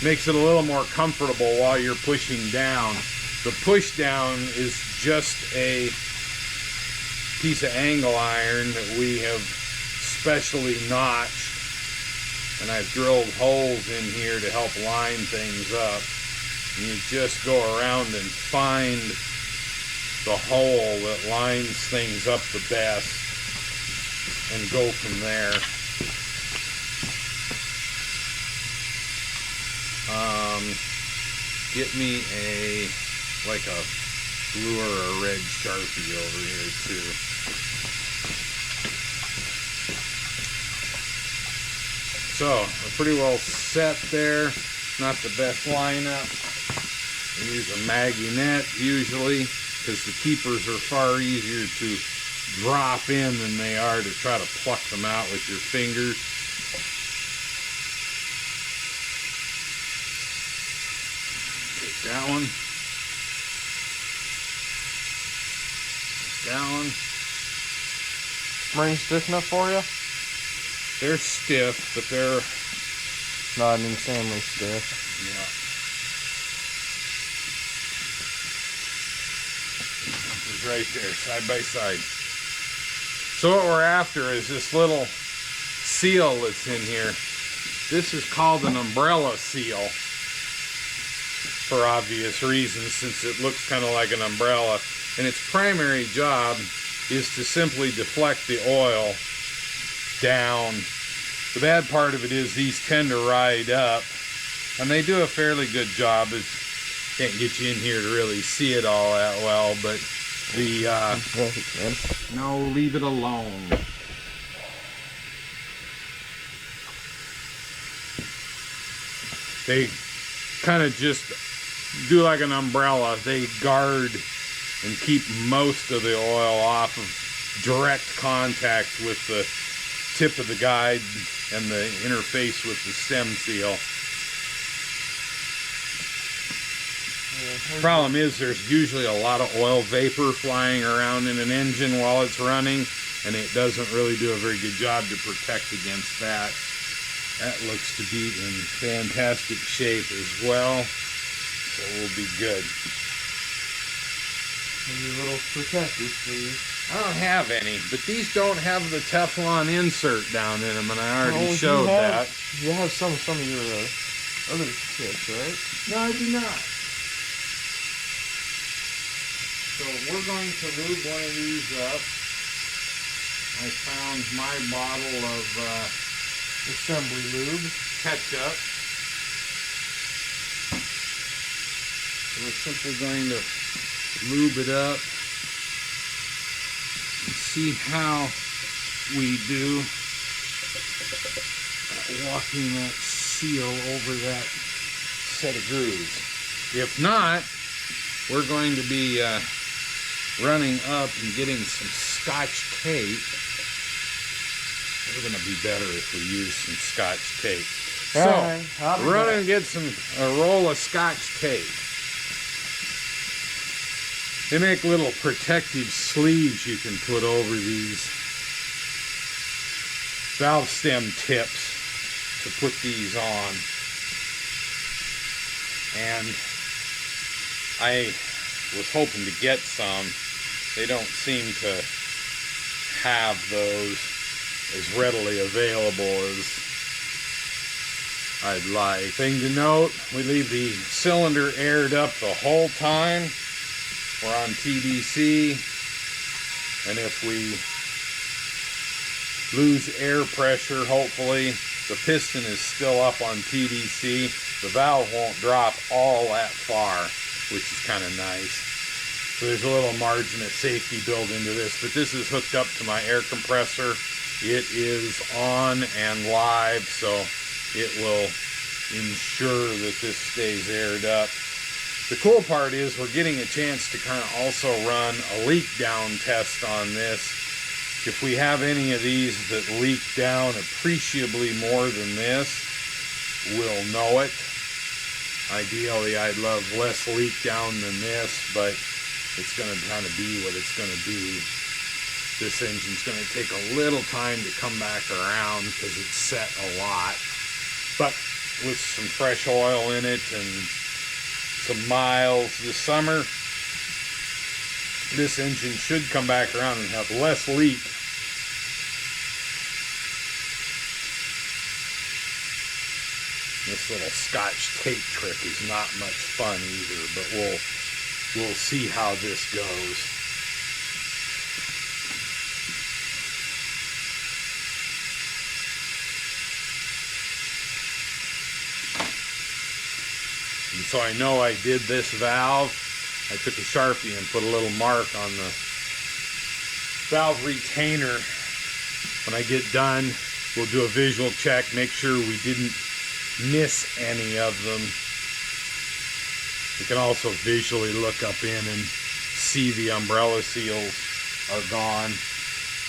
Makes it a little more comfortable while you're pushing down. The push down is just a piece of angle iron that we have specially notched, and I've drilled holes in here to help line things up. And you just go around and find the hole that lines things up the best and go from there. Get me like a blue or a red Sharpie over here too. So we're pretty well set there. Not the best lineup. I use a magnet usually because the keepers are far easier to drop in than they are to try to pluck them out with your fingers. Take that one. That one. Springs stiff enough for you? They're stiff, but they're Not insanely stiff. yeah. It's right there, side by side. So what we're after is this little seal that's in here. This is called an umbrella seal for obvious reasons, since it looks kind of like an umbrella. And its primary job is to simply deflect the oil down. The bad part of it is these tend to ride up, and they do a fairly good job. Can't get you in here to really see it all that well, but the no, leave it alone. They kind of just do like an umbrella. They guard and keep most of the oil off of direct contact with the tip of the guide and the interface with the stem seal. Problem is there's usually a lot of oil vapor flying around in an engine while it's running, and it doesn't really do a very good job to protect against that. That looks to be in fantastic shape as well, so we'll be good. Maybe little protectors, please. I don't have any, but these don't have the Teflon insert down in them, and I already showed that. You have some of your Other tips, right? No, I do not. So we're going to lube one of these up. I found my bottle of Assembly lube. ketchup. We're simply going to lube it up and see how we do at walking that seal over that set of grooves. If not, we're going to be running up and getting some Scotch tape. We're going to be better if we use some Scotch tape. So, run and get a roll of Scotch tape. They make little protective sleeves you can put over these valve stem tips to put these on. And I was hoping to get some. They don't seem to have those as readily available as I'd like. Thing to note, we leave the cylinder aired up the whole time. We're on TDC, and if we lose air pressure, hopefully the piston is still up on TDC. The valve won't drop all that far, which is kind of nice. So there's a little margin of safety built into this, but this is hooked up to my air compressor. It is on and live, so it will ensure that this stays aired up. The cool part is we're getting a chance to kind of also run a leak down test on this. If we have any of these that leak down appreciably more than this, we'll know it. Ideally, I'd love less leak down than this, but it's going to kind of be what it's going to be. This engine's going to take a little time to come back around because it's set a lot. But with some fresh oil in it and some miles this summer, this engine should come back around and have less leak. This little Scotch tape trick is not much fun either, but we'll see how this goes. And so I know I did this valve. I took a Sharpie and put a little mark on the valve retainer. When I get done, we'll do a visual check, make sure we didn't miss any of them. We can also visually look up in and see the umbrella seals are gone.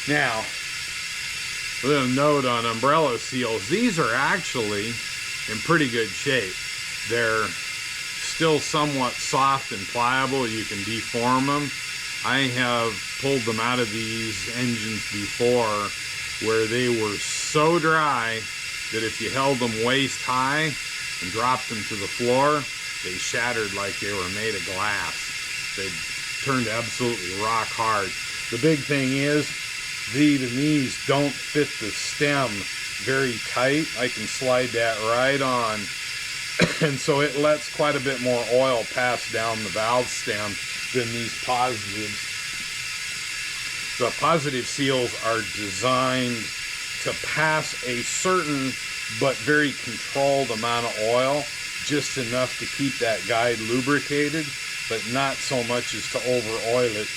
Now, a little note on umbrella seals. These are actually in pretty good shape. They're still somewhat soft and pliable. You can deform them. I have pulled them out of these engines before where they were so dry that if you held them waist high and dropped them to the floor, they shattered like they were made of glass. They turned absolutely rock hard. The big thing is, even these don't fit the stem very tight. I can slide that right on. And so it lets quite a bit more oil pass down the valve stem than these positives. The positive seals are designed to pass a certain but very controlled amount of oil, just enough to keep that guide lubricated, but not so much as to over-oil it.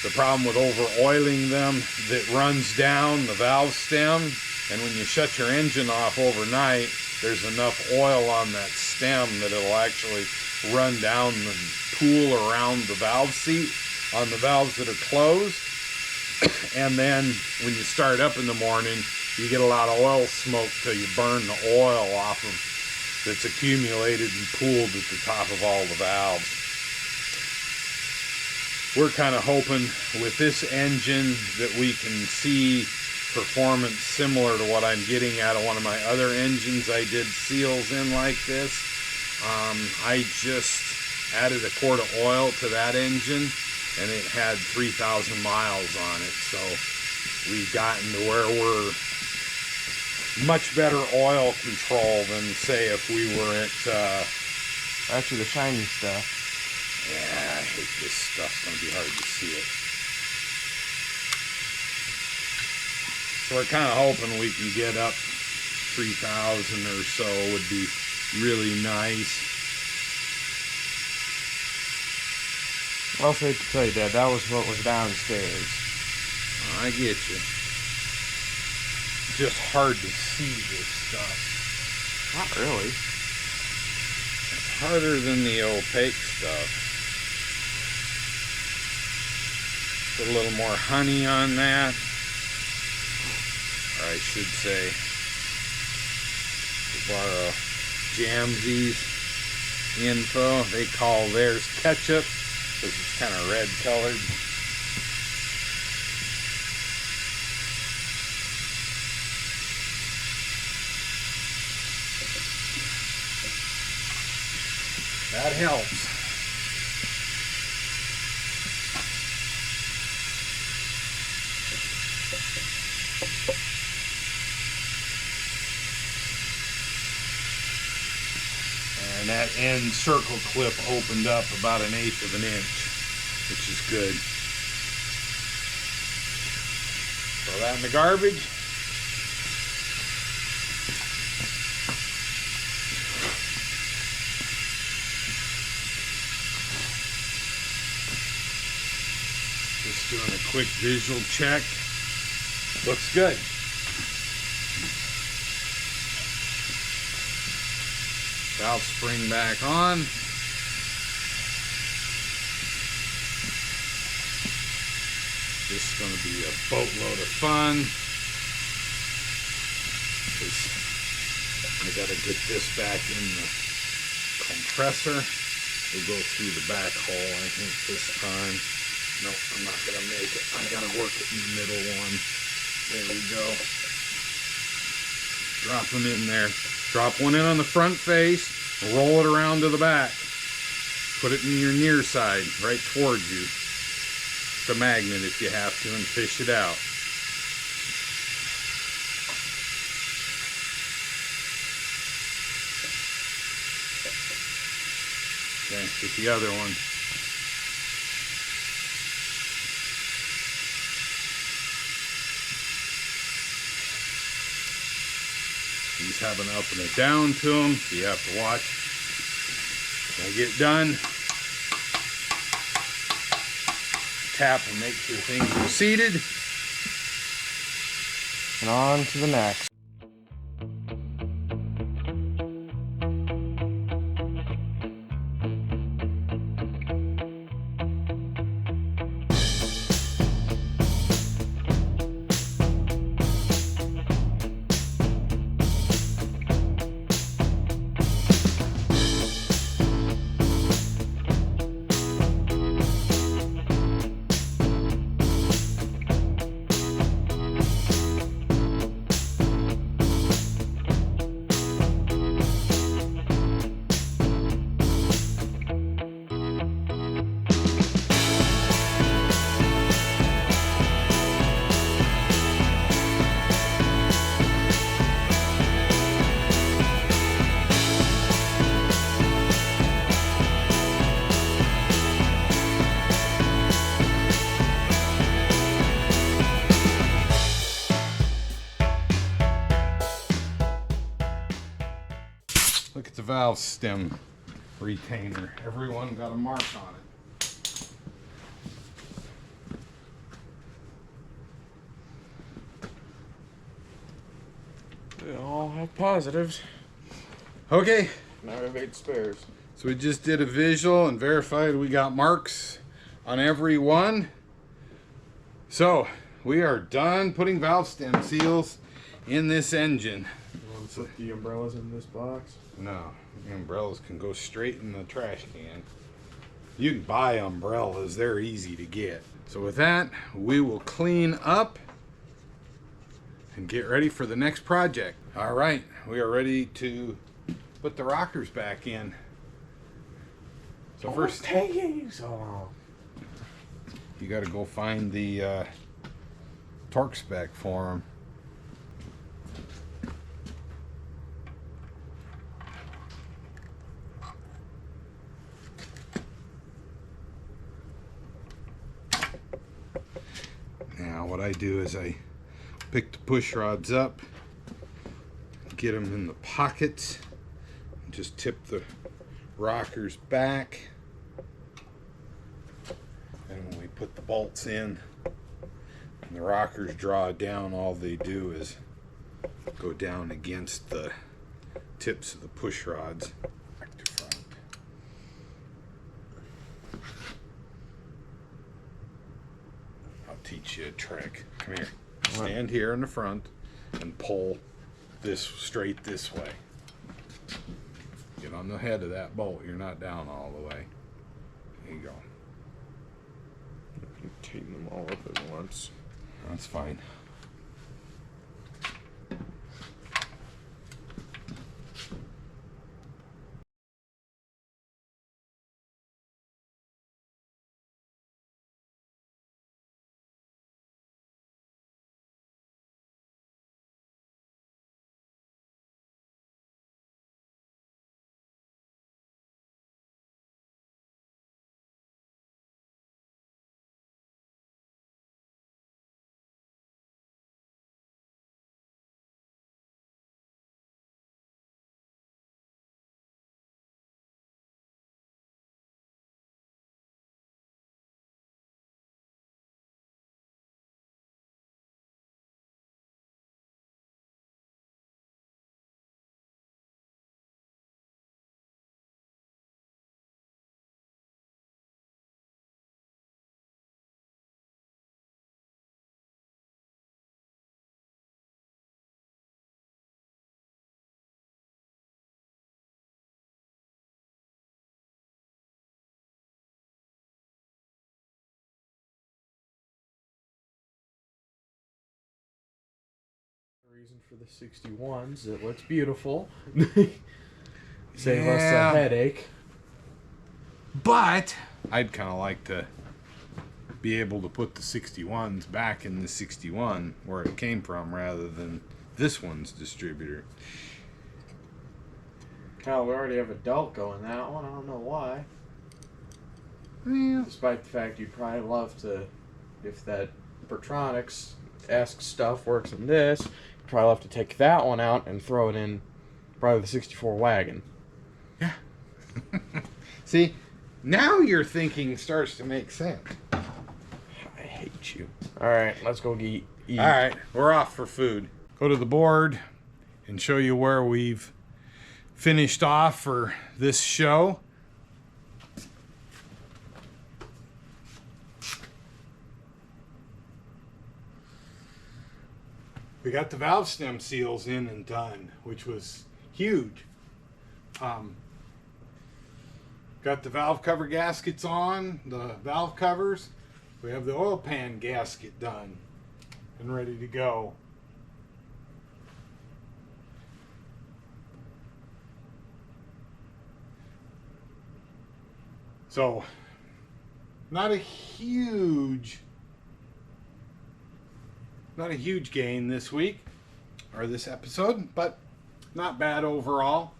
The problem with over-oiling them, that runs down the valve stem, and when you shut your engine off overnight, there's enough oil on that stem that it'll actually run down and pool around the valve seat on the valves that are closed. And then when you start up in the morning, you get a lot of oil smoke till you burn the oil off of that's accumulated and pooled at the top of all the valves. We're kind of hoping with this engine that we can see performance similar to what I'm getting out of one of my other engines I did seals in like this. I just added a quart of oil to that engine and it had 3,000 miles on it. So we've gotten to where we're much better oil control than, say, if we were at, Actually, the shiny stuff. yeah, I hate this stuff. It's going to be hard to see it. So we're kind of hoping we can get up 3,000 or so would be really nice. I also hate to tell you, Dad, that was what was downstairs. I get you. Just hard to see this stuff. Not really. It's harder than the opaque stuff. Put a little more honey on that. Or I should say, to borrow Jamsy's info, they call theirs ketchup because it's kind of red colored. That helps. And that end circle clip opened up about 1/8 of an inch, which is good. Throw that in the garbage. Just doing a quick visual check. Looks good. Valve spring back on. This is going to be a boatload of fun. Because I got to get this back in the compressor. We'll go through the back hole, I think, this time. Nope, I'm not going to make it. I got to work it in the middle one. There we go. Drop them in there. Drop one in on the front face, roll it around to the back. Put it in your near side, right towards you. The magnet if you have to, and fish it out. Okay, get the other one. These have an up and a down to them, so you have to watch. When I get done, tap and make sure things are seated. And on to the next. Look at the valve stem retainer. Everyone got a mark on it. They all have positives. Okay, Now I have 8 spares. so we just did a visual and verified we got marks on every one. So we are done putting valve stem seals in this engine. You want to put the umbrellas in this box? No, the umbrellas can go straight in the trash can. You can buy umbrellas, they're easy to get. So with that, we will clean up and get ready for the next project. All right, we are ready to put the rockers back in. So first, taking so long. you got to go find the torque spec for them. I do is I pick the push rods up, get them in the pockets, just tip the rockers back, and when we put the bolts in and the rockers draw down, all they do is go down against the tips of the push rods. Back to front. I'll teach you a trick. Come here. Stand here in the front and pull this straight this way. Get on the head of that bolt. You're not down all the way. There you go. You tighten them all up at once. That's fine. Reason for the 61s, it looks beautiful. Save us a headache. But I'd kind of like to be able to put the 61s back in the 61 where it came from rather than this one's distributor. Hell, we already have a Delco in that one. I don't know why. Yeah. Despite the fact you'd probably love to, if that Bertronics-esque stuff works in this, you'd probably love to take that one out and throw it in probably the 64 wagon. Yeah. See, now your thinking starts to make sense. I hate you. Alright, let's go eat. All right, we're off for food. Go to the board and show you where we've finished off for this show. We got the valve stem seals in and done, which was huge. Got the valve cover gaskets on, the valve covers. We have the oil pan gasket done and ready to go. So, not a huge gain this week or this episode, but not bad overall.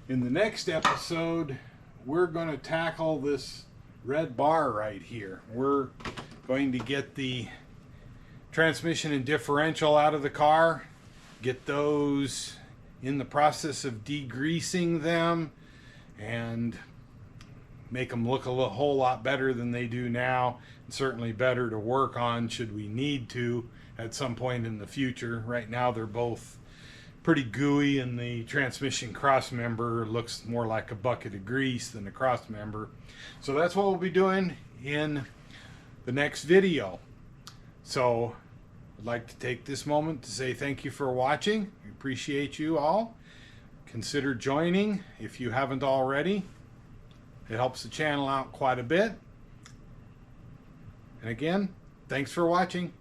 In the next episode, we're going to tackle this red bar right here. We're going to get the transmission and differential out of the car, get those in the process of degreasing them, and make them look a whole lot better than they do now, and certainly better to work on should we need to at some point in the future. Right now they're both pretty gooey, and the transmission cross member looks more like a bucket of grease than a cross member. So that's what we'll be doing in the next video. So I'd like to take this moment to say thank you for watching. We appreciate you all. Consider joining if you haven't already. It helps the channel out quite a bit. And again, thanks for watching.